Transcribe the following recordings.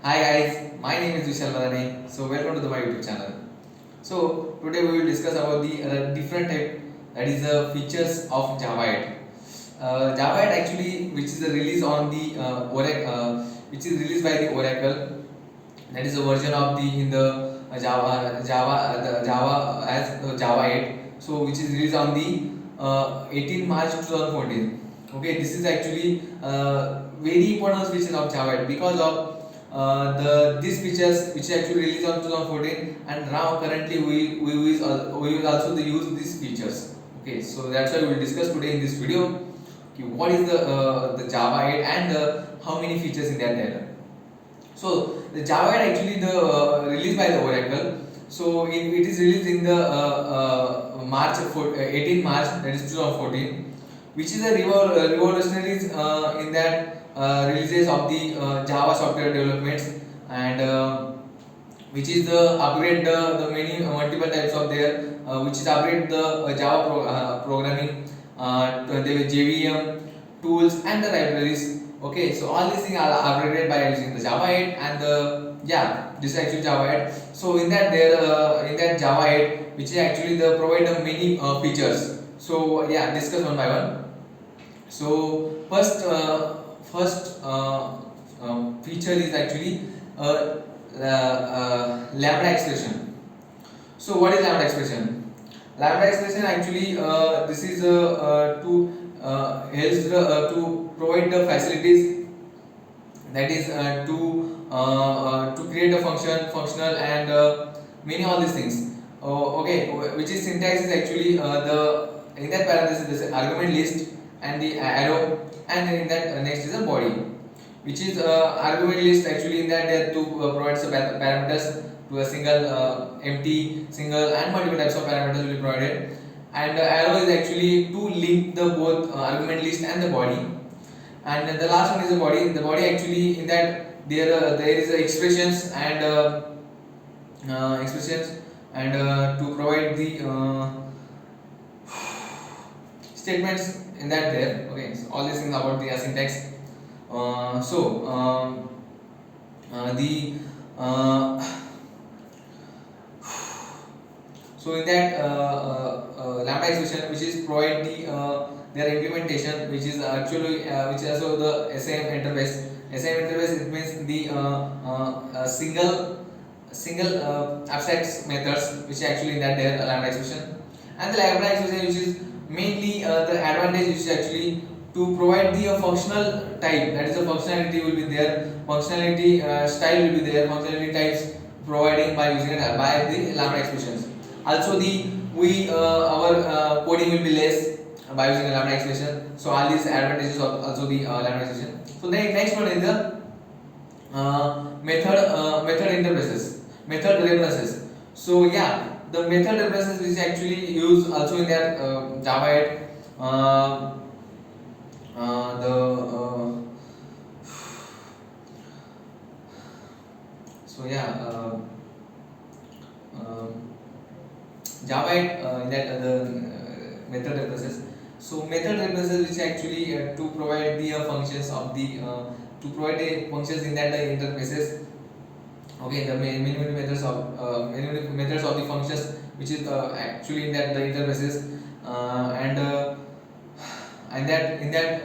Hi guys, my name is Vishal Madane. So welcome to my YouTube channel. So today we will discuss about the different type, that is the features of Java 8. Java 8 actually, which is a release on the which is released by the Oracle. That is a version of the in the Java as Java 8. So which is released on the 18 March 2014. Okay, this is actually very important feature of Java 8 because of the these features which actually released on 2014, and now currently we will also use these features. Okay, so that's why we will discuss today in this video. Okay, what is the Java 8 and how many features in that there. So the Java 8 actually the released by the Oracle. So it is released in the March 18 March, that is 2014, which is a revolutionary in that releases of the Java software developments, and which is the upgrade the many multiple types of there, which is upgrade the Java programming, the JVM tools and the libraries. Okay, so all these things are upgraded by using the Java 8, and the this is actually Java 8. So in that there in that Java 8, which is actually the provide many features. So discuss one by one. So first feature is actually lambda expression. So what is lambda expression? Lambda expression actually this is to helps to provide the facilities, that is to create a functional and many all these things. Okay, which is syntax is actually the in that parenthesis there is argument list and the arrow, and in that next is a body, which is argument list actually in that there to provide some parameters to a single empty single and multiple types of parameters will be provided, and arrow is actually to link the both argument list and the body, and the last one is the body. The body actually in that there is expressions and expressions and to provide the statements in that there. Okay, so all these things about the syntax. So the so in that lambda expression, which is provide the their implementation, which is actually which is also the SAM interface. SAM interface, it means the single abstract methods, which actually in that there lambda expression, and the lambda expression, which is mainly the advantage, which is actually to provide the functional type, that is the functionality will be there, functionality style will be there, functionality types providing by using it by the lambda expressions. Also the we our coding will be less by using a lambda expression. So all these advantages of also the lambda expression. So the next one is the method interfaces, method references. So the method references which actually use also in that Java 8. The so Java 8 in that the method references. So method references which actually to provide the functions of the to provide the functions in that the interfaces. Okay, the many methods of many methods of the functions, which is actually in that the interfaces, and that in that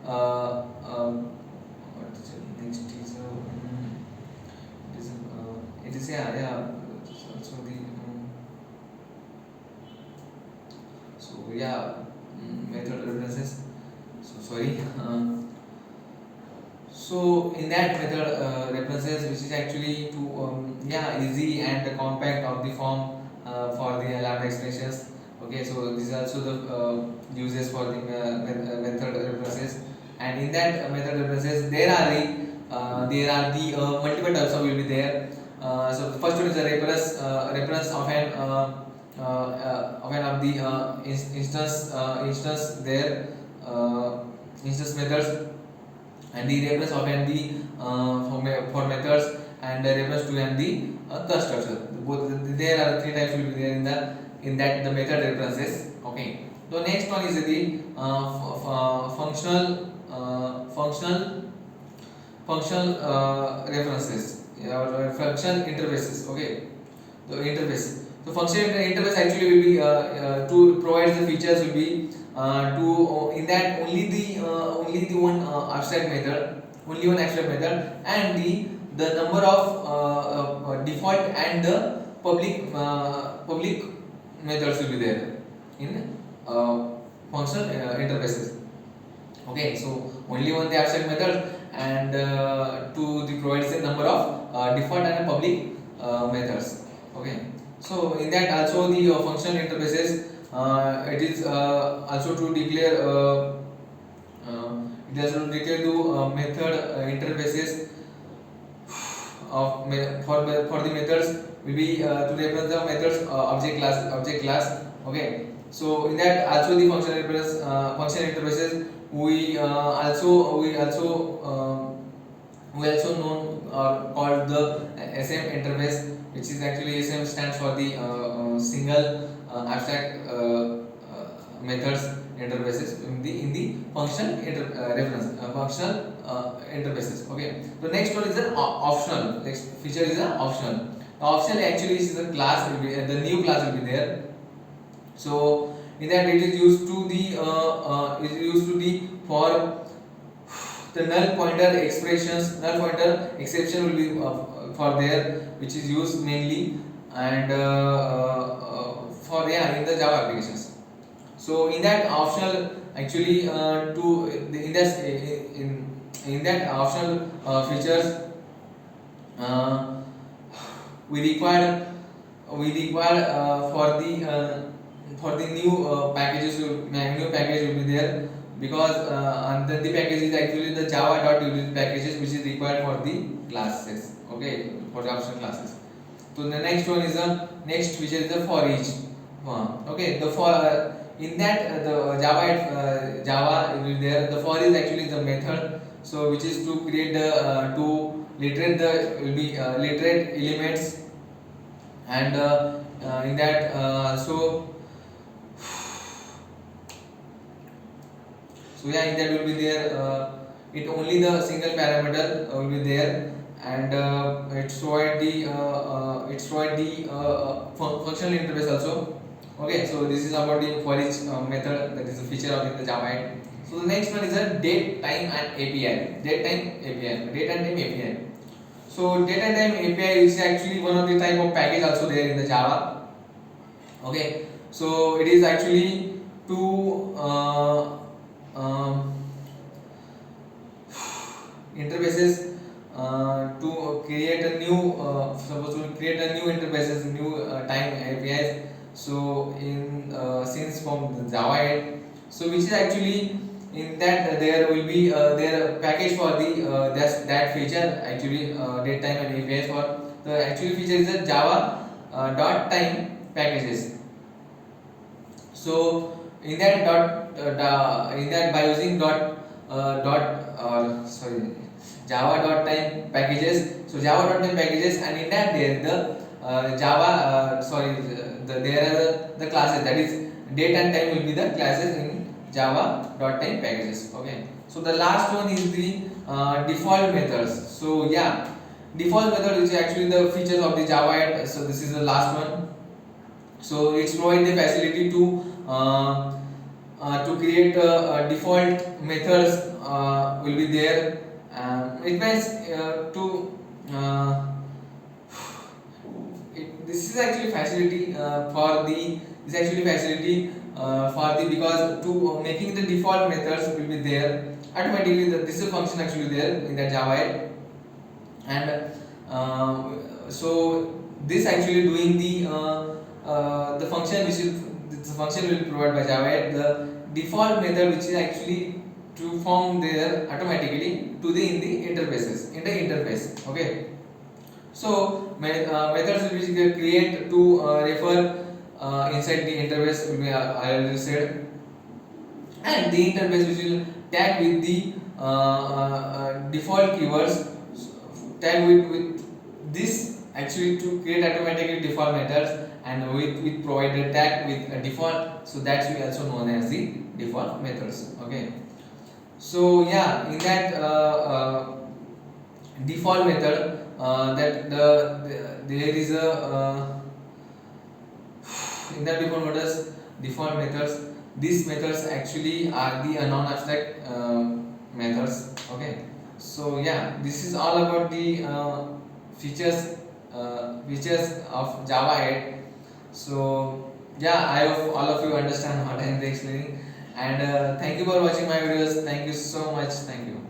what is it? Next is it is it's also the method references. So sorry. So in that method references, which is actually to easy and compact of the form for the lambda expressions. Okay, so this is also the uses for the method references, and in that method references there are the multiple types of will be there. So the first one is a reference of an of the instance there, instance methods, and the reference of and the for methods, and the reference to and the constructor. Both there are three types will be there in that the method references. Okay. The next one is the functional functional references or function interfaces. Okay, the interface. So function interface actually will be to provide the features will be to in that only the one abstract method, only one abstract method, and the number of default and the public methods will be there in functional interfaces. Okay, so only one the abstract method and to the provides the number of default and public methods. Okay, so in that also the functional interfaces it is also to declare it also to declare to method interfaces for the methods will be to represent the methods object class. Okay, so in that also the function interfaces we also known or called the SM interface, which is actually SM stands for the single abstract methods interfaces in the functional interfaces. Okay, the next one is the optional. Next feature is the optional. The optional actually is the class will be the new class will be there. So in that it is used to the for the null pointer exception will be for there, which is used mainly and for in the Java applications. So in that optional actually in that optional features we require for the new new package will be there, because and the package is actually the java.util packages which is required for the classes. Okay, for the optional classes. So the next one is the next feature is the for each. Okay, the for in that the Java will be there. The for is actually the method, so which is to create the to literate the will be literate elements, and in that so in that will be there it only the single parameter will be there, and it's provide the functional interface also. Okay, so this is about the for each method, that is a feature of the Java 8. So the next one is a date, time and API. Date and time API. So date and time API is actually one of the type of package also there in the Java. Okay, so it is actually to interfaces to create a new suppose to create a new interfaces, new time APIs. So in since from the Java 8, so which is actually in that there will be their package for the that feature actually date time and APIs for the actual feature is the Java dot time packages. So in that in that by using Java dot time packages. So Java dot time packages, and in that there the there are the classes, that is date and time will be the classes in Java dot time packages. Okay. So the last one is the default methods. So default method is actually the features of the Java 8. So this is the last one. So it's provide the facility to create default methods will be there. It means this is actually facility for the because to making the default methods will be there automatically. This is a function actually there in the Java 8, and so this actually doing the function which is the function will be provided by Java 8. The default method which is actually to form there automatically to the in the interface. Okay, so methods which you create to refer inside the interface will be I already said, and the interface which will tag with the default keywords, tag with this actually to create automatically default methods, and with provided tag with a default, so that's we also known as the default methods. Okay, so in that default method, there is a in the default methods, these methods actually are the non-abstract methods. Okay, so yeah, this is all about the features of Java 8. So yeah, I hope all of you understand what I am explaining, and thank you for watching my videos. Thank you so much. Thank you.